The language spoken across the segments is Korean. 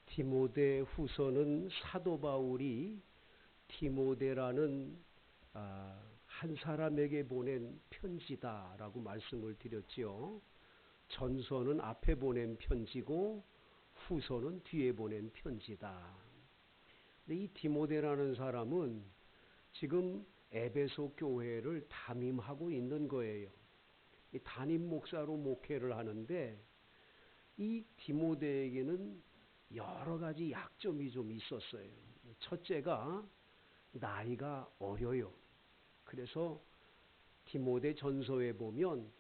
디모데 후서는 사도 바울이 디모데라는 한 사람에게 보낸 편지다라고 말씀을 드렸지요. 전서는 앞에 보낸 편지고 후서는 뒤에 보낸 편지다. 근데 이 디모데라는 사람은 지금 에베소 교회를 담임하고 있는 거예요. 이 담임 목사로 목회를 하는데 이 디모데에게는 여러 가지 약점이 좀 있었어요. 첫째가 나이가 어려요. 그래서 디모데 전서에 보면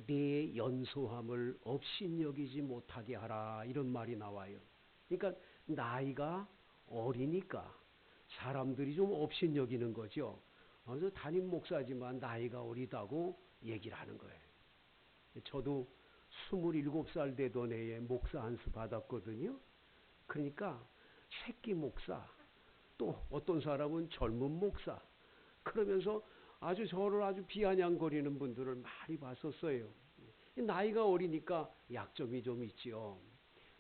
네 연소함을 업신여기지 못하게 하라 이런 말이 나와요. 그러니까 나이가 어리니까 사람들이 좀 업신여기는 거죠. 그래서 담임 목사지만 나이가 어리다고 얘기를 하는 거예요. 저도 27살 되던 해에 목사 안수 받았거든요. 그러니까 새끼 목사, 또 어떤 사람은 젊은 목사, 그러면서 저를 아주 비아냥거리는 분들을 많이 봤었어요. 나이가 어리니까 약점이 좀 있지요.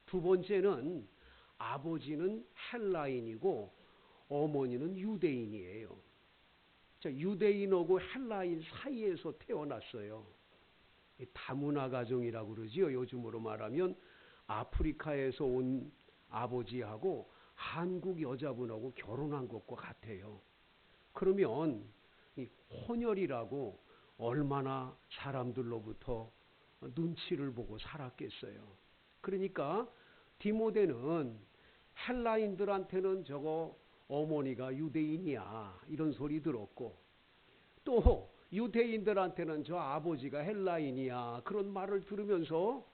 두 번째는 아버지는 헬라인이고 어머니는 유대인이에요. 유대인하고 헬라인 사이에서 태어났어요. 다문화 가정이라고 그러지요. 요즘으로 말하면 아프리카에서 온 아버지하고 한국 여자분하고 결혼한 것과 같아요. 그러면 이 혼혈이라고 얼마나 사람들로부터 눈치를 보고 살았겠어요. 그러니까 디모데는 헬라인들한테는 저거 어머니가 유대인이야 이런 소리 들었고, 또 유대인들한테는 저 아버지가 헬라인이야 그런 말을 들으면서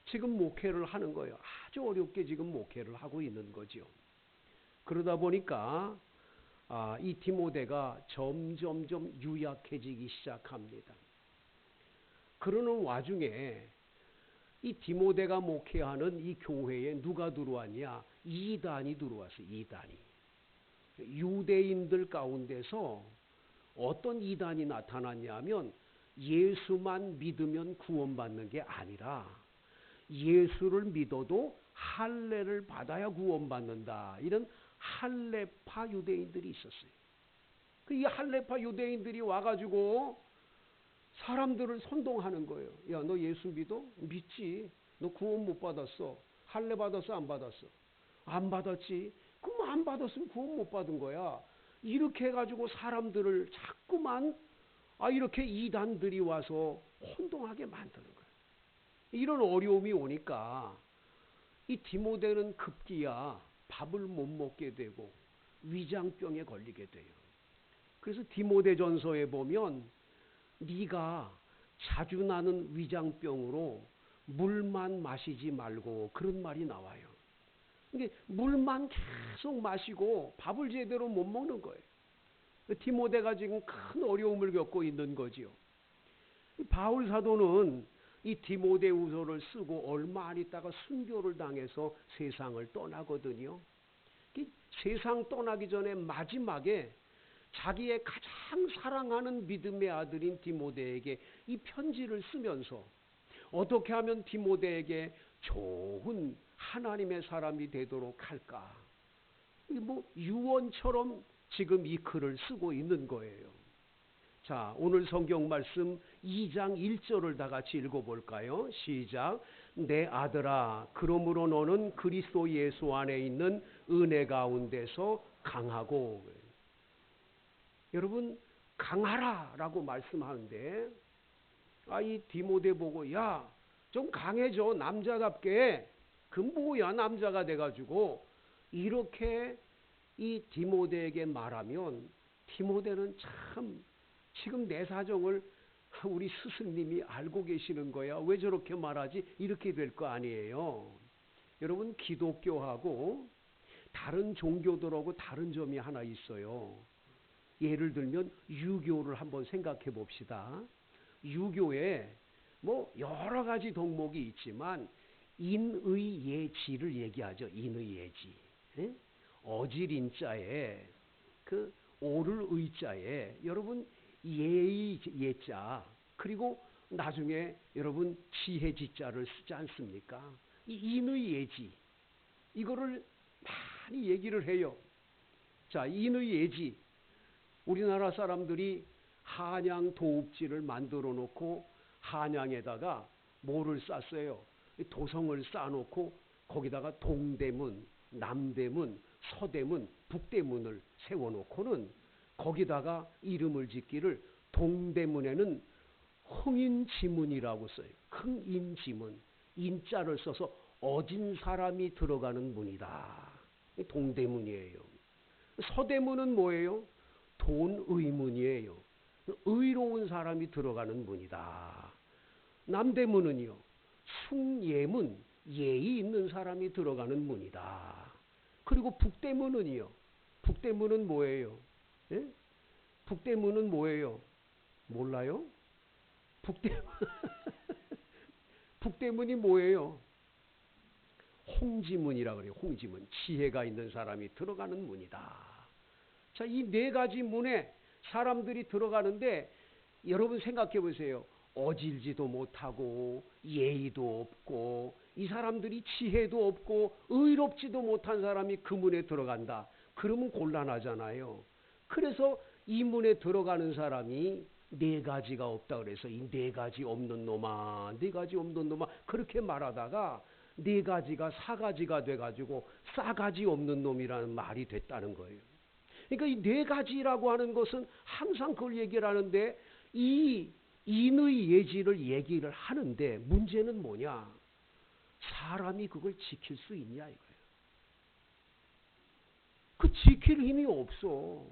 지금 목회를 하는 거예요. 아주 어렵게 지금 목회를 하고 있는 거죠. 그러다 보니까 이 디모데가 점점점 유약해지기 시작합니다. 그러는 와중에 이 디모데가 목회하는 이 교회에 누가 들어왔냐? 이단이 들어왔어요. 이단이. 유대인들 가운데서 어떤 이단이 나타났냐면 예수만 믿으면 구원받는 게 아니라 예수를 믿어도 할례를 받아야 구원받는다. 이런 할례파 유대인들이 있었어요. 이 할례파 유대인들이 와가지고 사람들을 선동하는 거예요. 야, 너 예수 믿어? 믿지. 너 구원 못 받았어. 할례 받았어? 안 받았어? 안 받았지. 그럼 안 받았으면 구원 못 받은 거야. 이렇게 해가지고 사람들을 자꾸만 이렇게 이단들이 와서 혼동하게 만드는 거예요. 이런 어려움이 오니까 이 디모데는 급기야 밥을 못 먹게 되고 위장병에 걸리게 돼요. 그래서 디모데전서에 보면 네가 자주 나는 위장병으로 물만 마시지 말고 그런 말이 나와요. 이게 물만 계속 마시고 밥을 제대로 못 먹는 거예요. 디모데가 지금 큰 어려움을 겪고 있는 거지요. 바울 사도는 이 디모데후서를 쓰고 얼마 안 있다가 순교를 당해서 세상을 떠나거든요. 세상 떠나기 전에 마지막에 자기의 가장 사랑하는 믿음의 아들인 디모데에게 이 편지를 쓰면서 어떻게 하면 디모데에게 좋은 하나님의 사람이 되도록 할까? 유언처럼 지금 이 글을 쓰고 있는 거예요. 자, 오늘 성경 말씀 2장 1절을 다 같이 읽어볼까요? 시작. 내 아들아, 그러므로 너는 그리스도 예수 안에 있는 은혜 가운데서 강하고. 여러분, 강하라라고 말씀하는데 이 디모데 보고 야, 좀 강해져. 남자답게. 그 뭐야 남자가 돼가지고 이렇게 이 디모데에게 말하면 디모데는 참 지금 내 사정을 우리 스승님이 알고 계시는 거야. 왜 저렇게 말하지? 이렇게 될 거 아니에요. 여러분, 기독교하고 다른 종교들하고 다른 점이 하나 있어요. 예를 들면 유교를 한번 생각해 봅시다. 유교에 여러 가지 덕목이 있지만 인의예지를 얘기하죠. 인의예지. 어질인자에 그 오를 의자에 여러분 예의 예자, 그리고 나중에 여러분 지혜지자를 쓰지 않습니까? 이 인의예지. 이거를 많이 얘기를 해요. 자, 인의 예지. 우리나라 사람들이 한양 도읍지를 만들어 놓고 한양에다가 뭐를 쌌어요? 도성을 쌓아놓고 거기다가 동대문, 남대문, 서대문, 북대문을 세워놓고는 거기다가 이름을 짓기를 동대문에는 흥인지문이라고 써요. 흥인지문. 인자를 써서 어진 사람이 들어가는 문이다. 동대문이에요. 서대문은 뭐예요? 돈의문이에요. 의로운 사람이 들어가는 문이다. 남대문은요, 숭예문, 예의 있는 사람이 들어가는 문이다. 그리고 북대문은요, 북대문은 뭐예요? 예? 북대문은 뭐예요? 몰라요? 북대문이 뭐예요? 홍지문이라 그래요. 홍지문. 지혜가 있는 사람이 들어가는 문이다. 자, 이 네 가지 문에 사람들이 들어가는데 여러분 생각해 보세요. 어질지도 못하고 예의도 없고 이 사람들이 지혜도 없고 의롭지도 못한 사람이 그 문에 들어간다. 그러면 곤란하잖아요. 그래서 이 문에 들어가는 사람이 네 가지가 없다 그래서 이 네 가지 없는 놈아, 네 가지 없는 놈아 그렇게 말하다가 네 가지가 사 가지가 돼가지고 싸가지 없는 놈이라는 말이 됐다는 거예요. 그러니까 이 네 가지라고 하는 것은 항상 그걸 얘기를 하는데 이 인의 예지를 얘기를 하는데 문제는 뭐냐? 사람이 그걸 지킬 수 있냐 이거예요. 그 지킬 힘이 없어.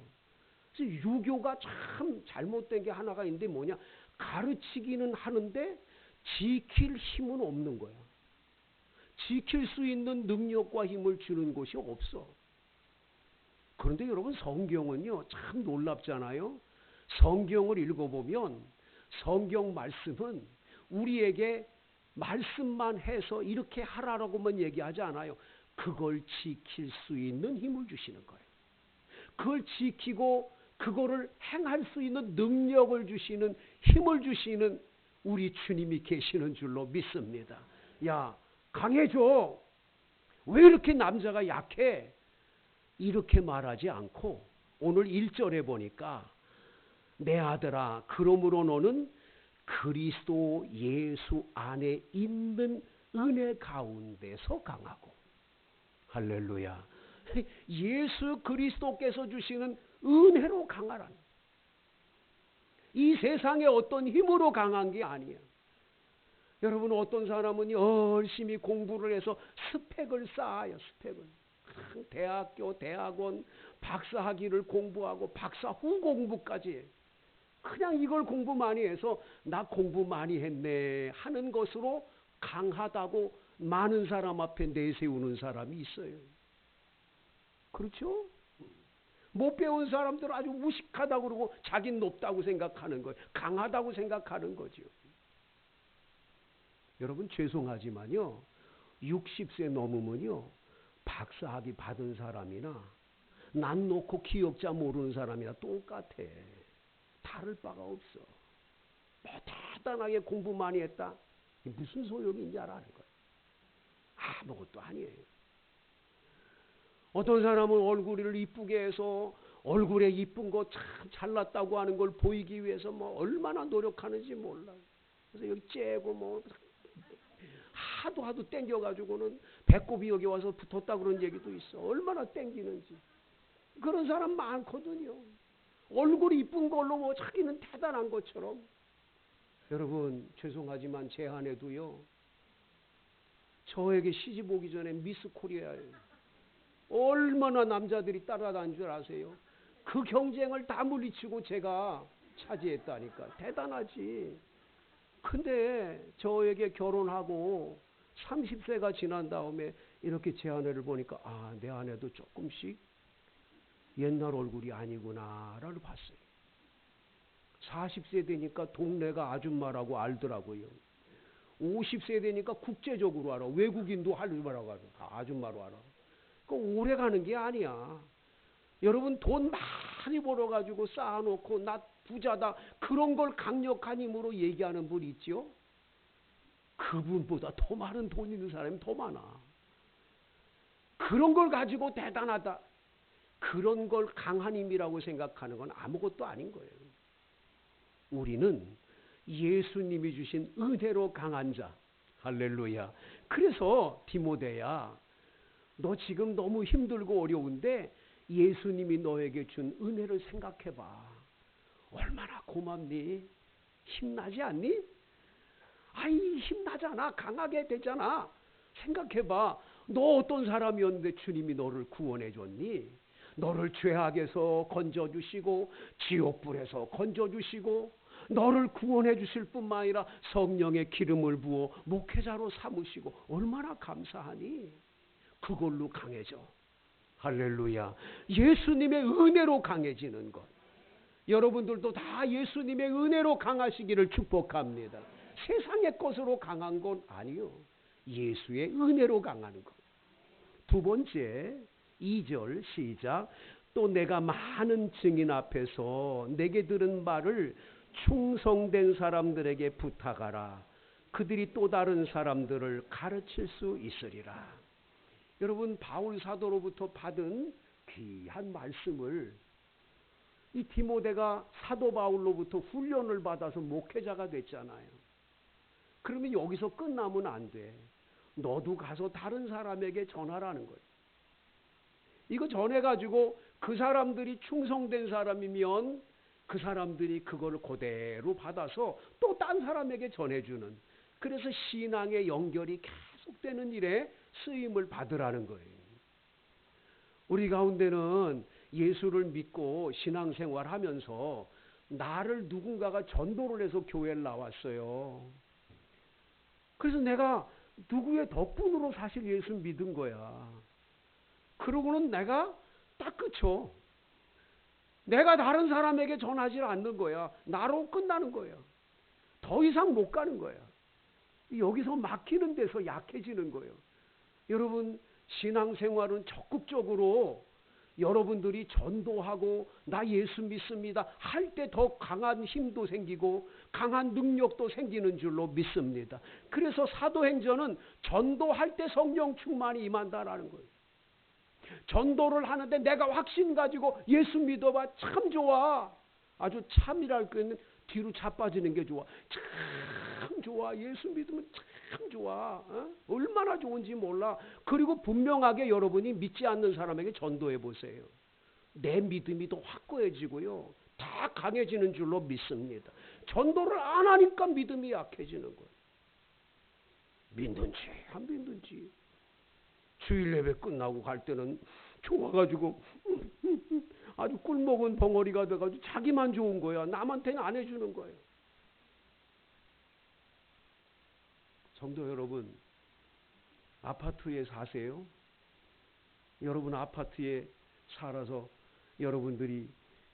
그래서 유교가 참 잘못된 게 하나가 있는데 뭐냐? 가르치기는 하는데 지킬 힘은 없는 거야. 지킬 수 있는 능력과 힘을 주는 곳이 없어. 그런데 여러분 성경은요 참 놀랍잖아요. 성경을 읽어보면 성경 말씀은 우리에게 말씀만 해서 이렇게 하라고만 얘기하지 않아요. 그걸 지킬 수 있는 힘을 주시는 거예요. 그걸 지키고 그거를 행할 수 있는 능력을 주시는 힘을 주시는 우리 주님이 계시는 줄로 믿습니다. 야, 강해져. 왜 이렇게 남자가 약해? 이렇게 말하지 않고 오늘 1절에 보니까 내 아들아 그러므로 너는 그리스도 예수 안에 있는 은혜 가운데서 강하고 할렐루야. 예수 그리스도께서 주시는 은혜로 강하라는 이 세상의 어떤 힘으로 강한 게 아니야. 여러분 어떤 사람은 열심히 공부를 해서 스펙을 쌓아요. 스펙을. 대학교, 대학원, 박사학위를 공부하고 박사 후 공부까지 해. 그냥 이걸 공부 많이 해서 나 공부 많이 했네 하는 것으로 강하다고 많은 사람 앞에 내세우는 사람이 있어요. 그렇죠? 못 배운 사람들은 아주 무식하다고 그러고 자기는 높다고 생각하는 거예요. 강하다고 생각하는 거죠. 여러분 죄송하지만요. 60세 넘으면요. 박사학위 받은 사람이나 난 놓고 기억자 모르는 사람이나 똑같아. 다를 바가 없어. 뭐 대단하게 공부 많이 했다. 무슨 소용이 있냐라는 거예요. 아무것도 아니에요. 어떤 사람은 얼굴을 이쁘게 해서 얼굴에 이쁜 거 참 잘났다고 하는 걸 보이기 위해서 뭐 얼마나 노력하는지 몰라요. 그래서 여기 째고 뭐 하도 땡겨가지고는 배꼽이 여기 와서 붙었다 그런 얘기도 있어. 얼마나 땡기는지. 그런 사람 많거든요. 얼굴이 이쁜 걸로 뭐 자기는 대단한 것처럼. 여러분 죄송하지만 제 아내도요. 저에게 시집 오기 전에 미스 코리아예요. 얼마나 남자들이 따라다닌 줄 아세요? 그 경쟁을 다 물리치고 제가 차지했다니까. 대단하지. 근데 저에게 결혼하고 30세가 지난 다음에 이렇게 제 아내를 보니까 아, 내 아내도 조금씩 옛날 얼굴이 아니구나를 봤어요. 40세 되니까 동네가 아줌마라고 알더라고요. 50세 되니까 국제적으로 알아. 외국인도 아줌마라고 알아. 다 아줌마로 알아. 그 오래 가는 게 아니야. 여러분 돈 많이 벌어가지고 쌓아놓고 나 부자다 그런 걸 강력한 힘으로 얘기하는 분 있죠? 그분보다 더 많은 돈 있는 사람이 더 많아. 그런 걸 가지고 대단하다. 그런 걸 강한 힘이라고 생각하는 건 아무것도 아닌 거예요. 우리는 예수님이 주신 은혜로 강한 자. 할렐루야. 그래서 디모데야, 너 지금 너무 힘들고 어려운데 예수님이 너에게 준 은혜를 생각해봐. 얼마나 고맙니? 힘나지 않니? 아이, 힘나잖아. 강하게 되잖아. 생각해봐. 너 어떤 사람이었는데 주님이 너를 구원해 줬니? 너를 죄악에서 건져주시고 지옥불에서 건져주시고 너를 구원해 주실 뿐만 아니라 성령의 기름을 부어 목회자로 삼으시고 얼마나 감사하니? 그걸로 강해져. 할렐루야. 예수님의 은혜로 강해지는 것. 여러분들도 다 예수님의 은혜로 강하시기를 축복합니다. 세상의 것으로 강한 건 아니요. 예수의 은혜로 강하는 것. 두 번째, 2절 시작. 또 내가 많은 증인 앞에서 내게 들은 말을 충성된 사람들에게 부탁하라. 그들이 또 다른 사람들을 가르칠 수 있으리라. 여러분, 바울 사도로부터 받은 귀한 말씀을 이 디모데가 사도 바울로부터 훈련을 받아서 목회자가 됐잖아요. 그러면 여기서 끝나면 안 돼. 너도 가서 다른 사람에게 전하라는 거예요. 이거 전해가지고 그 사람들이 충성된 사람이면 그 사람들이 그걸 그대로 받아서 또 딴 사람에게 전해주는, 그래서 신앙의 연결이 계속되는 일에 쓰임을 받으라는 거예요. 우리 가운데는 예수를 믿고 신앙생활 하면서 나를 누군가가 전도를 해서 교회를 나왔어요. 그래서 내가 누구의 덕분으로 사실 예수 믿은 거야. 그러고는 내가 딱 그쳐. 내가 다른 사람에게 전하지 않는 거야. 나로 끝나는 거야. 더 이상 못 가는 거야. 여기서 막히는 데서 약해지는 거예요. 여러분, 신앙생활은 적극적으로 여러분들이 전도하고 나 예수 믿습니다 할 때 더 강한 힘도 생기고 강한 능력도 생기는 줄로 믿습니다. 그래서 사도행전은 전도할 때 성령 충만이 임한다라는 거예요. 전도를 하는데 내가 확신 가지고 예수 믿어봐. 참 좋아. 아주 참이랄 거는 뒤로 자빠지는 게 좋아. 참 좋아. 예수 믿으면 참 좋아. 얼마나 좋은지 몰라. 그리고 분명하게 여러분이 믿지 않는 사람에게 전도해 보세요. 내 믿음이 더 확고해지고요. 다 강해지는 줄로 믿습니다. 전도를 안 하니까 믿음이 약해지는 거예요. 믿는지 안 믿는지. 주일 예배 끝나고 갈 때는 좋아가지고 아주 꿀먹은 벙어리가 돼가지고 자기만 좋은 거야. 남한테는 안 해주는 거예요. 성도 여러분, 아파트에 사세요? 여러분 아파트에 살아서 여러분들이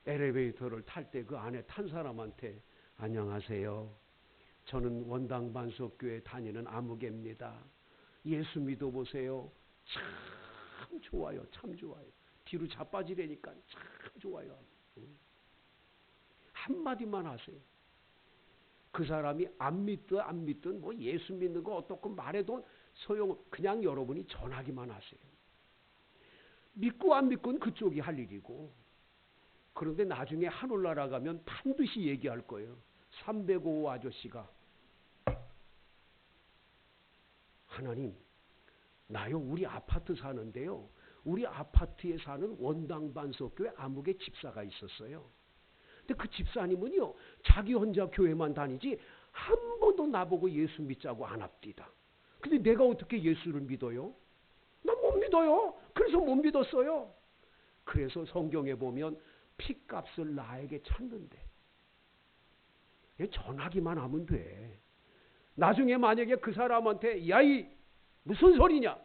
엘리베이터를 탈 때 그 안에 탄 사람한테 안녕하세요. 저는 원당 반석교회 다니는 아무개입니다. 예수 믿어보세요. 참 좋아요. 참 좋아요. 뒤로 자빠지려니까 참 좋아요. 한마디만 하세요. 그 사람이 안 믿든 뭐 예수 믿는 거 어떻고 말해도 소용, 그냥 여러분이 전하기만 하세요. 믿고 안 믿고는 그쪽이 할 일이고. 그런데 나중에 하늘나라 가면 반드시 얘기할 거예요. 305 아저씨가 하나님, 나요 우리 아파트 사는데요. 우리 아파트에 사는 원당 반석교회 아무개 집사가 있었어요. 근데 그 집사님은요 자기 혼자 교회만 다니지 한 번도 나보고 예수 믿자고 안 합디다. 근데 내가 어떻게 예수를 믿어요? 난 못 믿어요. 그래서 못 믿었어요. 그래서 성경에 보면 피값을 나에게 찾는데 전하기만 하면 돼. 나중에 만약에 그 사람한테 야이 무슨 소리냐?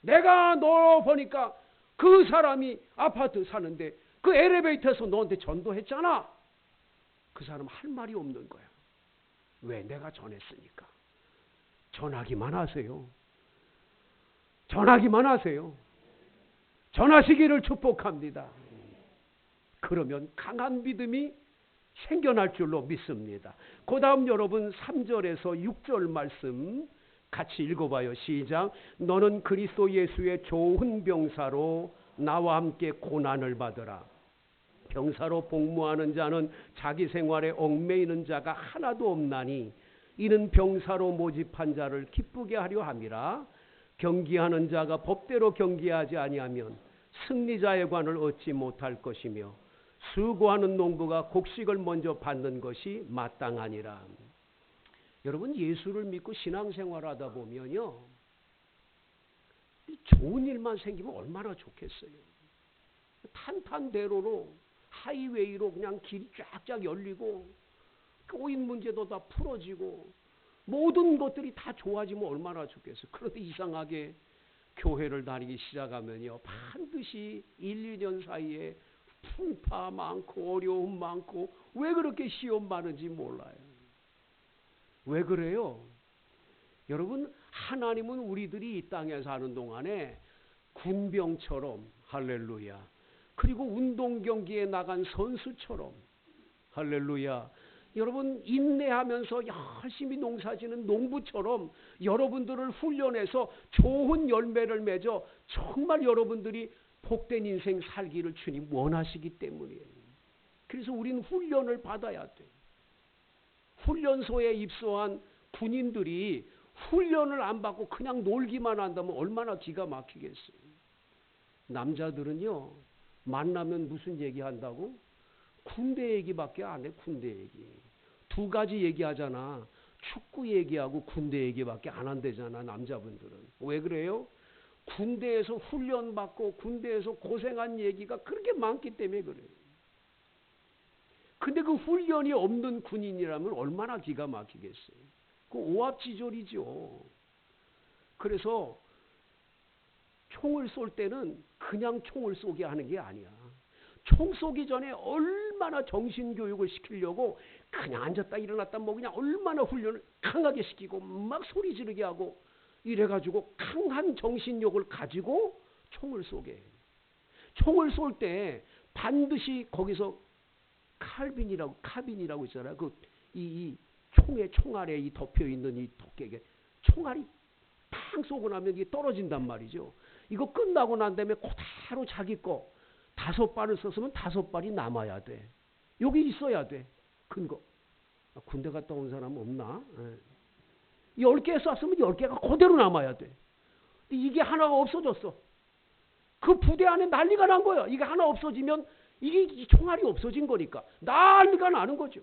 내가 너 보니까 그 사람이 아파트 사는데 그 엘리베이터에서 너한테 전도했잖아. 그 사람 할 말이 없는 거야. 왜? 내가 전했으니까. 전하기만 하세요. 전하기만 하세요. 전하시기를 축복합니다. 그러면 강한 믿음이 생겨날 줄로 믿습니다. 그 다음 여러분 3절에서 6절 말씀 같이 읽어봐요. 시작. 너는 그리스도 예수의 좋은 병사로 나와 함께 고난을 받으라. 병사로 복무하는 자는 자기 생활에 얽매이는 자가 하나도 없나니 이는 병사로 모집한 자를 기쁘게 하려 함이라. 경기하는 자가 법대로 경기하지 아니하면 승리자의 관을 얻지 못할 것이며 수고하는 농부가 곡식을 먼저 받는 것이 마땅하니라. 여러분, 예수를 믿고 신앙생활 하다 보면요, 좋은 일만 생기면 얼마나 좋겠어요. 탄탄대로로 하이웨이로 그냥 길이 쫙쫙 열리고 꼬인 문제도 다 풀어지고 모든 것들이 다 좋아지면 얼마나 좋겠어요. 그런데 이상하게 교회를 다니기 시작하면요, 반드시 1, 2년 사이에 풍파 많고 어려움 많고, 왜 그렇게 시험 많은지 몰라요. 왜 그래요? 여러분, 하나님은 우리들이 이 땅에 사는 동안에 군병처럼, 할렐루야, 그리고 운동 경기에 나간 선수처럼, 할렐루야, 여러분 인내하면서 열심히 농사지는 농부처럼 여러분들을 훈련해서 좋은 열매를 맺어 정말 여러분들이 복된 인생 살기를 주님 원하시기 때문이에요. 그래서 우리는 훈련을 받아야 돼. 훈련소에 입소한 군인들이 훈련을 안 받고 그냥 놀기만 한다면 얼마나 기가 막히겠어요. 남자들은요, 만나면 무슨 얘기한다고? 군대 얘기밖에 안 해. 군대 얘기. 두 가지 얘기하잖아. 축구 얘기하고 군대 얘기밖에 안 한대잖아, 남자분들은. 왜 그래요? 군대에서 훈련받고 군대에서 고생한 얘기가 그렇게 많기 때문에 그래요. 근데 그 훈련이 없는 군인이라면 얼마나 기가 막히겠어요. 그 오합지졸이죠. 그래서 총을 쏠 때는 그냥 총을 쏘게 하는 게 아니야. 총 쏘기 전에 얼마나 정신교육을 시키려고 그냥 앉았다 일어났다 뭐 그냥 얼마나 훈련을 강하게 시키고 막 소리 지르게 하고 이래가지고 강한 정신력을 가지고 총을 쏘게 해요. 총을 쏠 때 반드시 거기서 카빈이라고 있잖아요. 이 총의 총알에 이 덮여 있는 이 독객에 총알이 팡 쏘고 나면 이게 떨어진단 말이죠. 이거 끝나고 난 다음에 그대로 자기 거 5발을 썼으면 5발이 남아야 돼. 여기 있어야 돼. 큰 거. 군대 갔다 온 사람 없나? 10개 쐈으면 10개가 그대로 남아야 돼. 이게 하나가 없어졌어. 그 부대 안에 난리가 난 거야. 이게 하나 없어지면 이게 총알이 없어진 거니까 난리가 나는 거죠.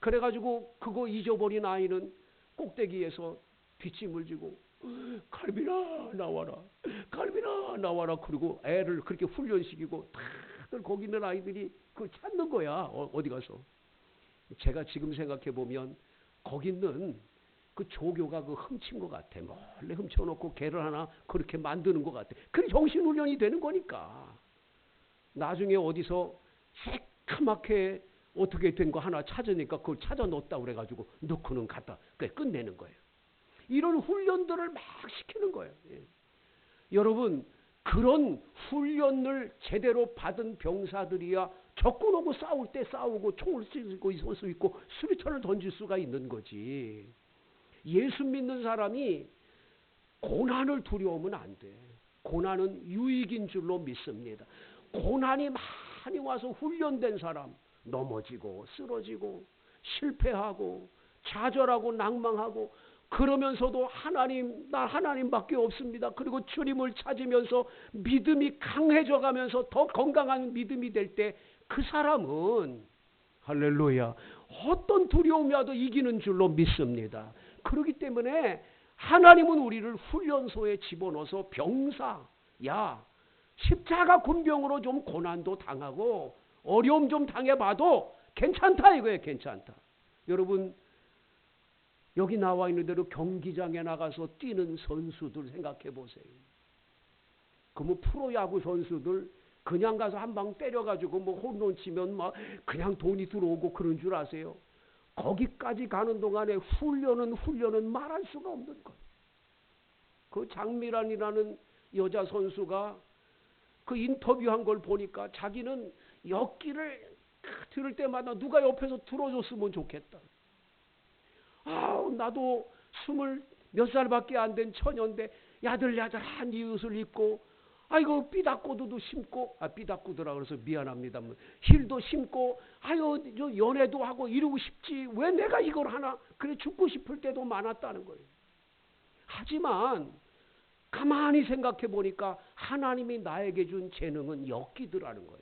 그래가지고 그거 잊어버린 아이는 꼭대기에서 뒷짐을 지고 갈비나 나와라, 갈비나 나와라. 그리고 애를 그렇게 훈련시키고 다들 거기 있는 아이들이 그걸 찾는 거야. 어디 가서. 제가 지금 생각해 보면 거기 있는 그 조교가 그 훔친 것 같아. 몰래 훔쳐놓고 개를 하나 그렇게 만드는 것 같아. 그게 정신훈련이 되는 거니까. 나중에 어디서 새까맣게 어떻게 된 거 하나 찾으니까 그걸 찾아 놓았다 그래가지고 넣고는 갖다 끝내는 거예요. 이런 훈련들을 막 시키는 거예요. 예. 여러분, 그런 훈련을 제대로 받은 병사들이야 적군하고 싸울 때 싸우고 총을 쏠 수 있고 수류탄을 던질 수가 있는 거지. 예수 믿는 사람이 고난을 두려우면 안 돼. 고난은 유익인 줄로 믿습니다. 고난이 많이 와서 훈련된 사람 넘어지고 쓰러지고 실패하고 좌절하고 낭망하고 그러면서도 나 하나님밖에 없습니다. 그리고 주님을 찾으면서 믿음이 강해져 가면서 더 건강한 믿음이 될 때 그 사람은 할렐루야 어떤 두려움이 와도 이기는 줄로 믿습니다. 그렇기 때문에 하나님은 우리를 훈련소에 집어넣어서 병사, 십자가 군병으로 좀 고난도 당하고 어려움 좀 당해봐도 괜찮다 이거예요. 괜찮다. 여러분, 여기 나와 있는 대로 경기장에 나가서 뛰는 선수들 생각해 보세요. 그러면 프로야구 선수들 그냥 가서 한 방 때려가지고 뭐 홈런 치면 막 그냥 돈이 들어오고 그런 줄 아세요? 거기까지 가는 동안에 훈련은 말할 수가 없는 거예요. 그 장미란이라는 여자 선수가 그 인터뷰한 걸 보니까 자기는 역기를 들을 때마다 누가 옆에서 들어줬으면 좋겠다. 나도 몇 살밖에 안 된 처녀인데 야들야들한 이 옷을 입고 아이고 삐닥구두도 심고 삐닥구두라 그래서 미안합니다. 힐도 심고 아유 저 연애도 하고 이러고 싶지 왜 내가 이걸 하나 그래 죽고 싶을 때도 많았다는 거예요. 하지만 가만히 생각해 보니까 하나님이 나에게 준 재능은 엮기더라는 거예요.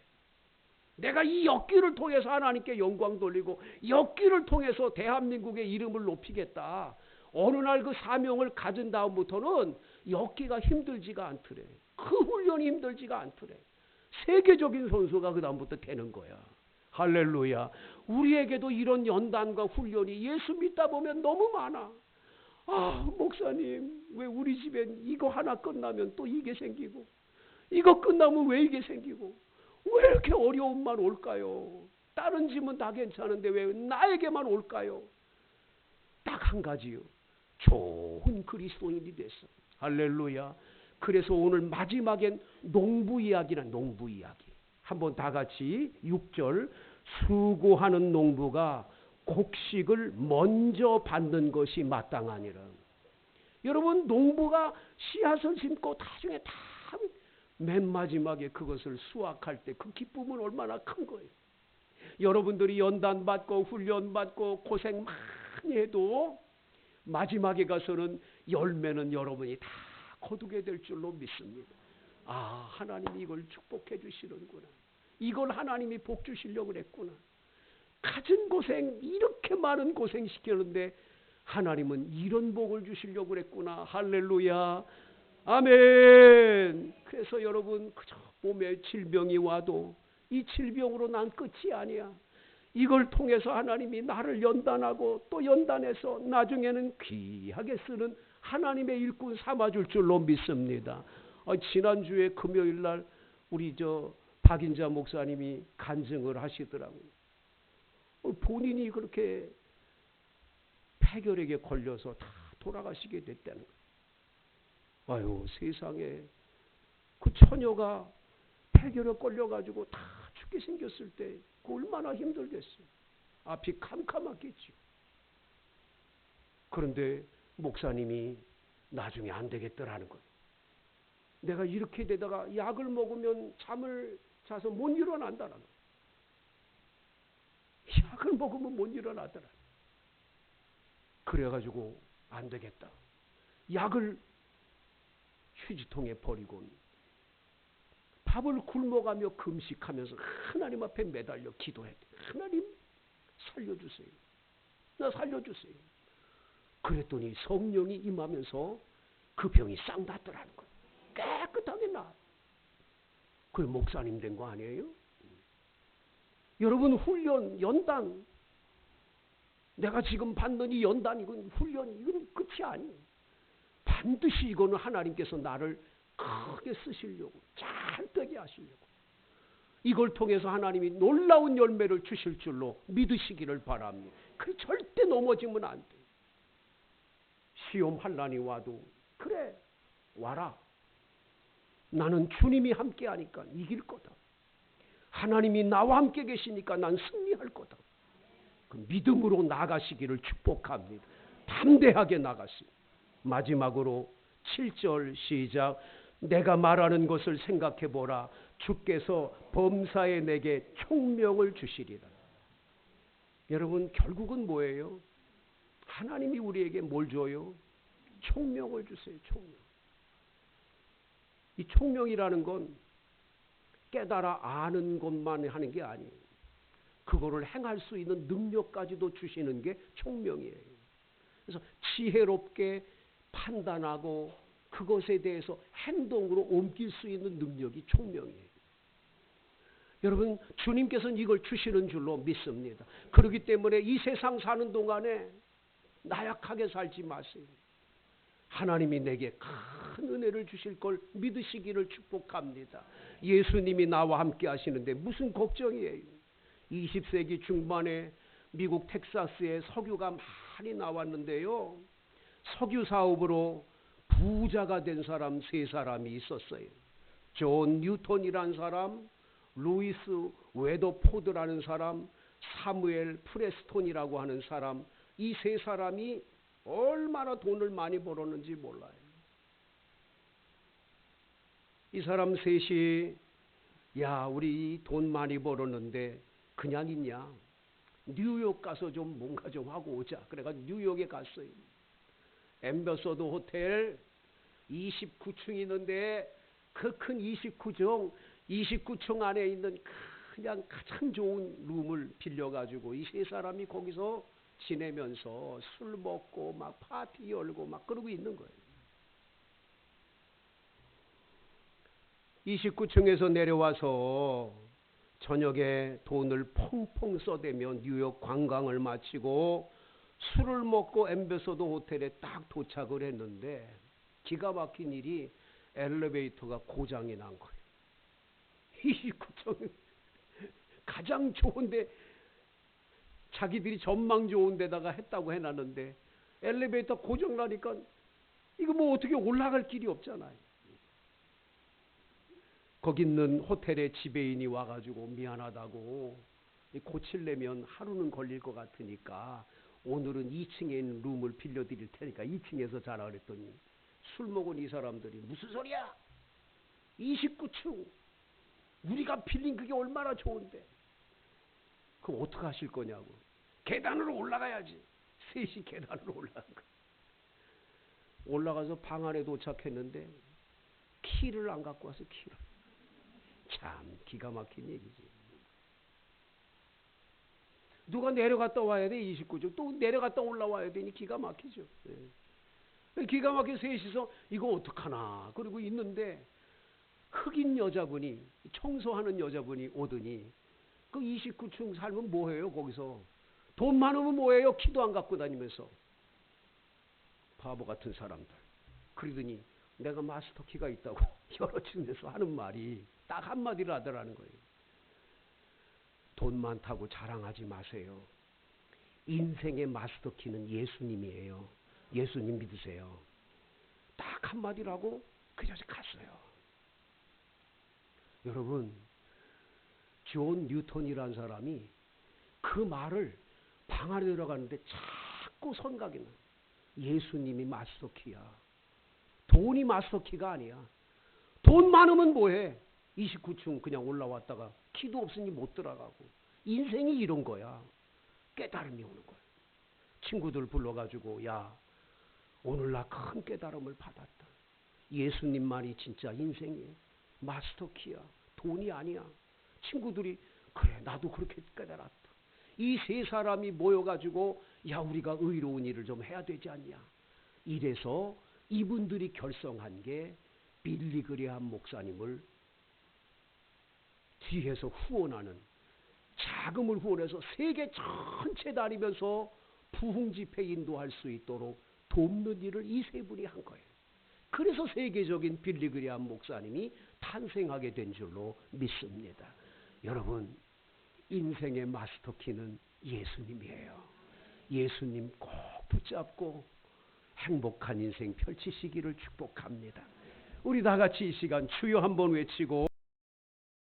내가 이 엮기를 통해서 하나님께 영광 돌리고 엮기를 통해서 대한민국의 이름을 높이겠다. 어느 날 그 사명을 가진 다음부터는 엮기가 힘들지가 않더래. 그 훈련이 힘들지가 않더래. 세계적인 선수가 그 다음부터 되는 거야. 할렐루야. 우리에게도 이런 연단과 훈련이 예수 믿다 보면 너무 많아. 목사님 왜 우리 집엔 이거 하나 끝나면 또 이게 생기고 이거 끝나면 왜 이게 생기고 왜 이렇게 어려움만 올까요? 다른 집은 다 괜찮은데 왜 나에게만 올까요? 딱 한 가지요. 좋은 그리스도인이 됐어. 할렐루야. 그래서 오늘 마지막엔 농부 이야기는 농부 이야기. 한번 다 같이 6절 수고하는 농부가 곡식을 먼저 받는 것이 마땅하니라. 여러분 농부가 씨앗을 심고 나중에 다 맨 마지막에 그것을 수확할 때 그 기쁨은 얼마나 큰 거예요. 여러분들이 연단 받고 훈련 받고 고생 많이 해도 마지막에 가서는 열매는 여러분이 다 거두게 될 줄로 믿습니다. 하나님이 이걸 축복해 주시는구나. 이걸 하나님이 복 주시려고 그랬구나. 갖은 고생 이렇게 많은 고생 시키는데 하나님은 이런 복을 주시려고 그랬구나. 할렐루야. 아멘. 그래서 여러분 그저 몸에 질병이 와도 이 질병으로 난 끝이 아니야. 이걸 통해서 하나님이 나를 연단하고 또 연단해서 나중에는 귀하게 쓰는 하나님의 일꾼 삼아줄 줄로 믿습니다. 지난주에 금요일날 우리 박인자 목사님이 간증을 하시더라고요. 본인이 그렇게 폐결핵에 걸려서 다 돌아가시게 됐다는 거예요. 아유 세상에 그 처녀가 폐결핵 걸려가지고 다 죽게 생겼을 때 그 얼마나 힘들겠어요. 앞이 캄캄하겠죠. 그런데 목사님이 나중에 안 되겠더라는 거예요. 내가 이렇게 되다가 약을 먹으면 잠을 자서 못 일어난다는 거예요. 약을 먹으면 못 일어나더라. 그래가지고 안 되겠다. 약을 휴지통에 버리고 밥을 굶어가며 금식하면서 하나님 앞에 매달려 기도해. 하나님 살려주세요. 나 살려주세요. 그랬더니 성령이 임하면서 그 병이 싹 낫더라는 거예요. 깨끗하게 나. 그래 목사님 된 거 아니에요? 여러분 훈련, 연단 내가 지금 받는 이 연단 이건 훈련 이건 끝이 아니에요. 반드시 이거는 하나님께서 나를 크게 쓰시려고 잘 되게 하시려고 이걸 통해서 하나님이 놀라운 열매를 주실 줄로 믿으시기를 바랍니다. 그 절대 넘어지면 안 돼. 시험 환난이 와도 그래 와라. 나는 주님이 함께 하니까 이길 거다. 하나님이 나와 함께 계시니까 난 승리할 거다. 그 믿음으로 나가시기를 축복합니다. 담대하게 나가십니다. 마지막으로 7절 시작. 내가 말하는 것을 생각해 보라. 주께서 범사에 내게 총명을 주시리라. 여러분 결국은 뭐예요? 하나님이 우리에게 뭘 줘요? 총명을 주세요. 총명. 이 총명이라는 건 깨달아 아는 것만 하는 게 아니에요. 그거를 행할 수 있는 능력까지도 주시는 게 총명이에요. 그래서 지혜롭게 판단하고 그것에 대해서 행동으로 옮길 수 있는 능력이 총명이에요. 여러분 주님께서는 이걸 주시는 줄로 믿습니다. 그렇기 때문에 이 세상 사는 동안에 나약하게 살지 마세요. 하나님이 내게 큰 은혜를 주실 걸 믿으시기를 축복합니다. 예수님이 나와 함께 하시는데 무슨 걱정이에요. 20세기 중반에 미국 텍사스에 석유가 많이 나왔는데요. 석유 사업으로 부자가 된 사람 3사람이 있었어요. 존 뉴턴이라는 사람, 루이스 웨더포드라는 사람, 사무엘 프레스톤이라고 하는 사람, 이 3사람이 얼마나 돈을 많이 벌었는지 몰라요. 이 사람 셋이 야, 우리 돈 많이 벌었는데 그냥 있냐? 뉴욕 가서 좀 뭔가 좀 하고 오자. 그래가지고 뉴욕에 갔어요. 엠버서드 호텔 29층 있는데 그 큰 29층 안에 있는 그냥 가장 좋은 룸을 빌려가지고 이 세 사람이 거기서 지내면서 술 먹고 막 파티 열고 막 그러고 있는 거예요. 29층에서 내려와서 저녁에 돈을 펑펑 써대며 뉴욕 관광을 마치고 술을 먹고 엠베서드 호텔에 딱 도착을 했는데 기가 막힌 일이 엘리베이터가 고장이 난 거예요. 29층 가장 좋은데 자기들이 전망 좋은 데다가 했다고 해놨는데 엘리베이터 고장 나니까 이거 뭐 어떻게 올라갈 길이 없잖아요. 거기 있는 호텔의 지배인이 와가지고 미안하다고 고치려면 하루는 걸릴 것 같으니까 오늘은 2층에 있는 룸을 빌려드릴 테니까 2층에서 자라 그랬더니 술 먹은 이 사람들이 무슨 소리야? 29층 우리가 빌린 그게 얼마나 좋은데 그럼 어떻게 하실 거냐고. 계단으로 올라가야지. 셋이 계단으로 올라간 거야. 올라가서 방 안에 도착했는데 키를 안 갖고 와서 키를. 참 기가 막힌 얘기지. 누가 내려갔다 와야 돼. 29층 또 내려갔다 올라와야 되니 기가 막히죠. 예. 기가 막혀 셋이서 이거 어떡하나 그러고 있는데 흑인 여자분이 청소하는 여자분이 오더니 그 29층 살면 뭐해요 거기서. 돈 많으면 뭐해요. 키도 안 갖고 다니면서. 바보 같은 사람들. 그러더니 내가 마스터 키가 있다고 여러 층에서 하는 말이 딱 한마디를 하더라는 거예요. 돈 많다고 자랑하지 마세요. 인생의 마스터 키는 예수님이에요. 예수님 믿으세요. 딱 한마디라고 그냥 갔어요. 여러분 존 뉴턴이라는 사람이 그 말을 방 안에 들어가는데 자꾸 생각이 나. 예수님이 마스터 키야. 돈이 마스터 키가 아니야. 돈 많으면 뭐해. 29층 그냥 올라왔다가 키도 없으니 못 들어가고. 인생이 이런 거야. 깨달음이 오는 거야. 친구들 불러가지고 야 오늘 나 큰 깨달음을 받았다. 예수님만이 진짜 인생이에요. 마스터 키야. 돈이 아니야. 친구들이 그래 나도 그렇게 깨달았다. 이 세 사람이 모여가지고 야 우리가 의로운 일을 좀 해야 되지 않냐. 이래서 이분들이 결성한 게 빌리 그레이엄 목사님을 뒤에서 후원하는 자금을 후원해서 세계 전체 다니면서 부흥 집회 인도할 수 있도록 돕는 일을 이 세 분이 한 거예요. 그래서 세계적인 빌리 그레이엄 목사님이 탄생하게 된 줄로 믿습니다. 여러분 인생의 마스터 키는 예수님이에요. 예수님 꼭 붙잡고 행복한 인생 펼치시기를 축복합니다. 우리 다 같이 이 시간 주여 한번 외치고